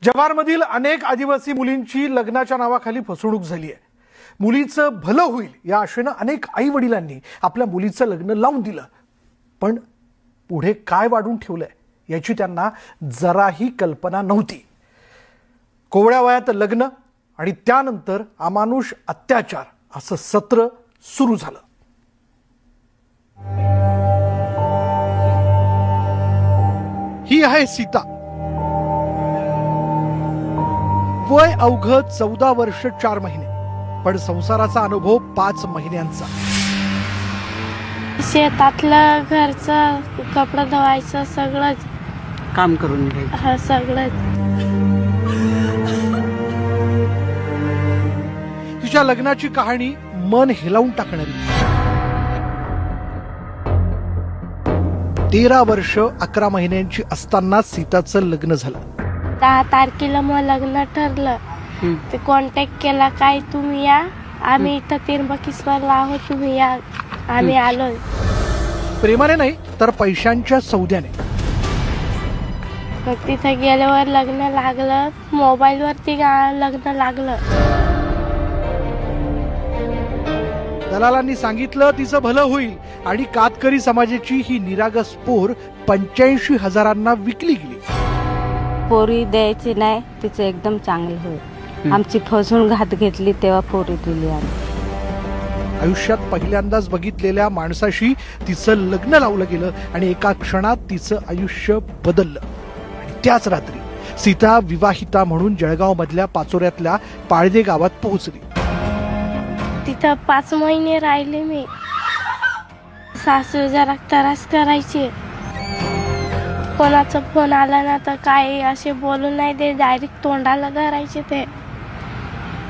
जव्हारमधील अनेक आदिवासी मुलींची लग्नाच्या नावाखाली फसवणूक झाली आहे। मुलीचं भलं होईल या आशेने अनेक आई वडिलांनी आपल्या मुलीचं लग्न लावून दिलं, पण पुढे काय वाढून ठेवलंय याची त्यांना जराही कल्पना नव्हती। कोवळ्या वयात लग्न आणि त्यानंतर अमानुष अत्याचार असं सत्र सुरू झालं। ही आहे सीता, वय अवघ 14 वर्ष 4 महिने, पण संसाराचा अनुभव 5 महिन्यांचा। शेतातलं घरचं कपडा धुवायचं सगळंच काम करून घ्यायचं। हा सगळंच। तिच्या लग्नाची कहाणी मन हेलावून टाकणारी। 13 वर्ष 11 महिन्यांची असताना सीताचं लग्न झालं। 10 तारखेला मग लग्न ठरलं। ते कॉन्टॅक्ट केला, काय तुम्ही या, आम्ही इथं त्र्यंबकेश्वरला आहोत, तुम्ही या। आम्ही आलोय। प्रेमाने नाही तर पैशांच्या सौद्याने। मग तिथं गेल्यावर लग्न लागलं, मोबाईल वरती लग्न लागलं। दलालांनी सांगितलं तिचं भलं होईल आणि कातकरी समाजाची ही निरागस पोर 85,000 विकली गेली। पोरी द्यायची नाही, तिचं एकदम चांगलं होईल। आमची फसवून घात घेतली तेव्हा पोरी दिली आम्ही। आयुष्यात पहिल्यांदाच बघितलेल्या माणसाशी तिचं लग्न लावलं गेलं आणि एका क्षणात तिचं आयुष्य बदललं। आणि त्याच रात्री सीता विवाहिता म्हणून जळगाव मधल्या पाचोऱ्यातल्या पाळदे गावात पोहोचली। तिथं 5 महिने राहिले मी। सासू जरा त्रास करायचे, कोणाचा फोन आला ना तर काय असे बोलून नाही दे, डायरेक्ट तोंडाला धरायचे। ते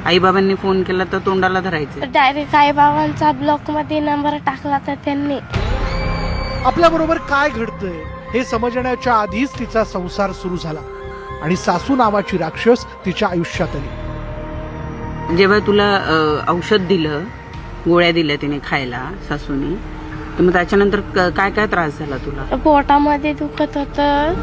आई बाबांनी फोन केला तर तोंडाला धरायचे। डायरेक्ट आई बाबांचा ब्लॉक मध्ये नंबर टाकला तर त्यांनी। आपल्या बरोबर काय घडतंय हे समजण्याच्या आधीच तिचा संसार सुरू झाला आणि सासू नावाची राक्षस तिच्या आयुष्यात आली। जेव्हा तुला औषध दिलं, गोळ्या दिल्या तिने खायला सासूनी, तर मग त्याच्यानंतर काय काय त्रास झाला तुला? पोटामध्ये दुखत होतं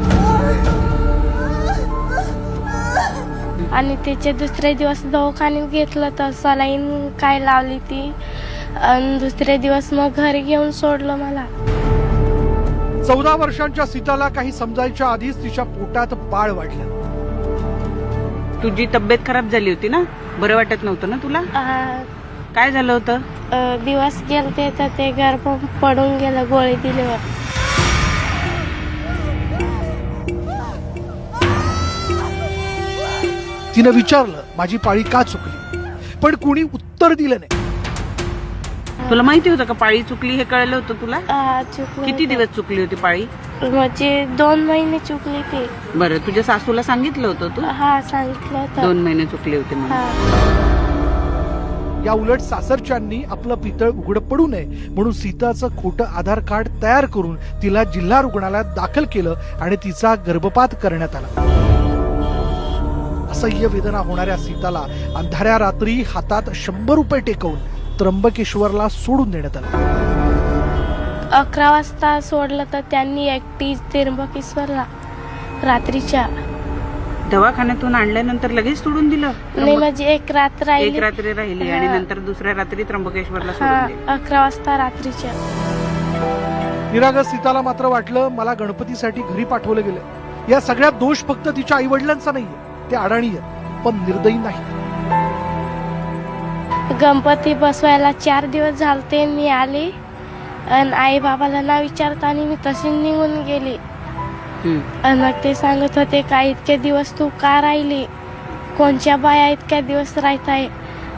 आणि त्याचे दुसरे दिवस दवाखान्यात घेतलं तर सलाईन काय लावली ती, आणि दुसरे दिवस मग घरी घेऊन सोडलं मला। 14 वर्षांच्या सीताला काही समजायच्या आधीच तिच्या पोटात बाळ वाढलं। तुझी तब्येत खराब झाली होती ना, बरं वाटत नव्हतं ना तुला? काय झालं होतं? दिवस गेलते तर ते गर्भ पडून गेलं गोळी दिल्यावर। तिनं विचारलं माझी पाळी का चुकली, पण कुणी उत्तर दिलं नाही। तुला माहिती होतं का पाळी चुकली हे कळलं होतं तुला? किती होतं। दिवस चुकली होती पाळी? म्हणजे 2 महिने चुकली ती। बरं, तुझ्या सासूला सांगितलं होतं तू? हा सांगितलं होतं। 2 महिने चुकले होते म्हणून। या उलट सासरच्यांनी आपलं पितळ उघड पडू नये म्हणून सीताचं खोटं आधार कार्ड तयार करून तिला जिल्हा रुग्णालयात दाखल केलं आणि तिचा गर्भपात करण्यात आला। असह्य वेदना होणाऱ्या सीताला अंधाऱ्या रात्री हातात 100 रुपये टेकवून त्र्यंबकेश्वरला सोडून देण्यात आलं। 11 वाजता सोडलं तर त्यांनी एकटी त्र्यंबकेश्वरला रात्रीच्या। दवाखान्यातून आणल्यानंतर लगेच सोडून दिलं? नाही, म्हणजे एक रात्र राहिली। एक रात्री राहिली आणि नंतर दुसऱ्या रात्री त्र्यंबकेश्वरला सोडून दिलं। 11 वाजता रात्रीच्या। निरागस सीताला मात्र वाटलं मला गणपतीसाठी घरी पाठवलं गेलं। या सगळ्यात दोष फक्त तिच्या आई वडिलांचा नाहीये, ते अडाणी आहेत पण निर्दयी नाही। गणपती बसवायला 4 दिवस झालते, मी आले आणि आई बाबाला ना विचारता आणि मी तशी निघून गेली। मग ते सांगत होते का इतके दिवस तू का राहिली, कोणच्या बाया इतक्या दिवस राहत आहे,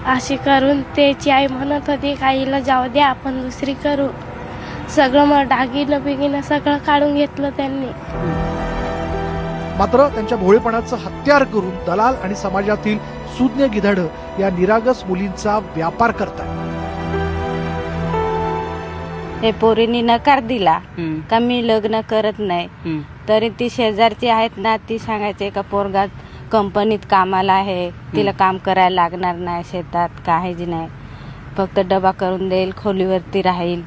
अशी करून त्याची आई म्हणत होती काहीला जाऊ द्या आपण दुसरी करू। सगळं मग दागिनं बिगिनं सगळं काढून घेतलं त्यांनी। मात्र त्यांच्या भोळेपणाचं हत्यार करून दलाल आणि समाजातील सुज्ञ गिधाड या निरागस मुलींचा व्यापार करतात। हे पोरींनी नकार दिला का मी लग्न करत नाही, तरी ती शेजारची आहेत ना, ती सांगायचे का पोरगा कंपनीत कामाला आहे, तिला काम करायला लागणार नाही, शेतात काहीच नाही, फक्त डबा करून देईल, खोलीवरती राहील,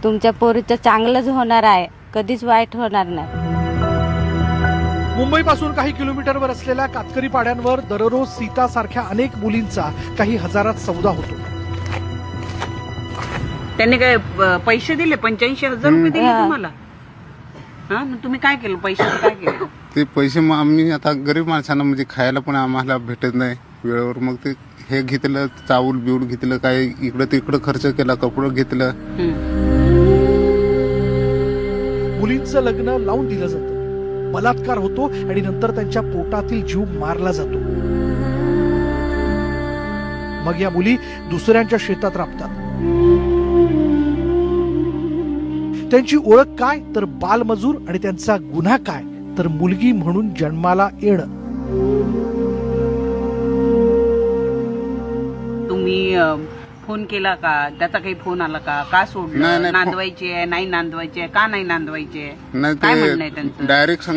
तुमच्या पोरीचं चांगलंच होणार आहे, कधीच वाईट होणार नाही। मुंबईपासून काही किलोमीटरवर असलेल्या कातकरी पाड्यांवर दररोज सीता सारख्या अनेक मुलींचा काही हजारात सौदा होतो. त्यांनी काय पैसे दिले? 85,000 रुपये दिले तुम्हाला? हा, मग तुम्ही काय केलं? पैशाचं काय केलं? ते पैसे मग आम्ही आता गरीब माणसांना म्हणजे खायला पण आम्हाला भेटत नाही वेळेवर, मग ते हे घेतलं, चावल बिवूल घेतलं, काय इकडं तिकडं खर्च केला, कपडं घेतलं. मुलींचं लग्न लावून दिलं जातं, बलात्कार होतो आणि नंतर त्यांच्या पोटातील जीव मारला जातो. मग या मुली दुसऱ्यांच्या शेतात राबतात. त्यांची ओळख काय तर बालमजूर, आणि त्यांचा गुन्हा काय तर मुलगी म्हणून जन्माला येणं. तुम्ही फोन केला का? त्याचा काही फोन आला का? का सोडलं? नांदवायची आहे, नाही नांदवायची आहे, का नाही नांदवायची आहे? नाही, काय म्हणणं आहे त्यांचं? डायरेक्ट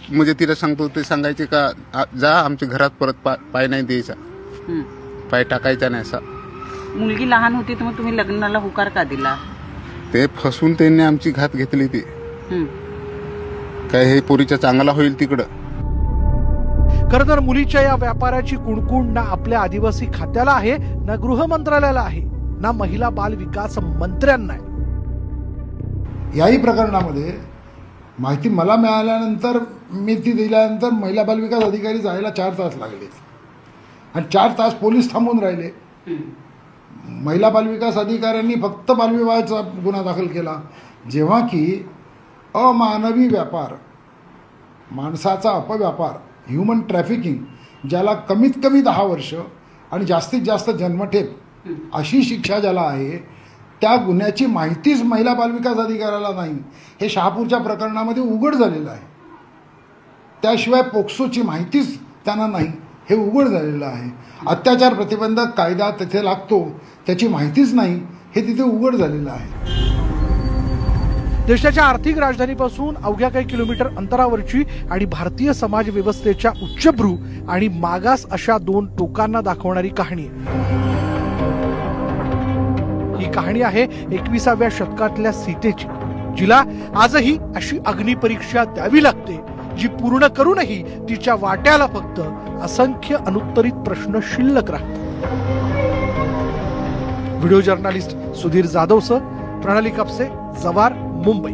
म्हणजे तिला सांगतो ते सांगायचे का जा आमच्या घरात परत पाय नाही द्यायचा, पाय टाकायचा नाही असा. मुलगी लहान होती तर मग तुम्ही लग्नाला होकार का दिला? ते फसून त्यांनी आमची घात घेतली. ती काय हे पोरीच्या चांगला होईल तिकडं. खरं तर मुलीच्या या व्यापाराची कुणकुण ना आपल्या आदिवासी खात्याला आहे, ना गृह मंत्रालयाला आहे, ना महिला बाल विकास मंत्र्यांना आहे. याही प्रकरणामध्ये माहिती मला मिळाल्यानंतर, मी ती दिल्यानंतर महिला बाल विकास अधिकारी जायला 4 तास लागले आणि 4 तास पोलीस थांबून राहिले. महिला बालविकास अधिकाऱ्यांनी फक्त बालविवाहाचा गुन्हा दाखल केला, जेव्हा की अमानवी व्यापार, माणसाचा अपव्यापार, ह्युमन ट्रॅफिकिंग, ज्याला कमीत कमी 10 वर्ष आणि जास्तीत जास्त जन्मठेप अशी शिक्षा ज्याला आहे, त्या गुन्ह्याची माहितीच महिला बालविकास अधिकाऱ्याला नाही. हे शहापूरच्या प्रकरणामध्ये उघड झालेलं आहे. त्याशिवाय पोक्सोची माहितीच त्यांना नाही, हे उघड झालेलं आहे. अत्याचार प्रतिबंधक कायदा तिथे लागतो, त्याची माहितीच नाही, हे तिथे उघड झालेलं आहे. देशाच्या आर्थिक राजधानीपासून अवघ्या काही किलोमीटर अंतरावरची आणि भारतीय समाज व्यवस्थेच्या उच्चभ्रू आणि मागास अशा 2 टोकांना दाखवणारी कहाणी. ही कहाणी आहे 21व्या शतकातल्या सीतेची, जिला आजही अशी अग्निपरीक्षा द्यावी लागते, जी पूर्ण करूनही तिच्या वाट्याला फक्त असंख्य अनुत्तरित प्रश्न शिल्लक राहतात. व्हिडिओ जर्नलिस्ट सुधीर जाधवसह प्रणाली कापसे, जव्हार, मुंबई.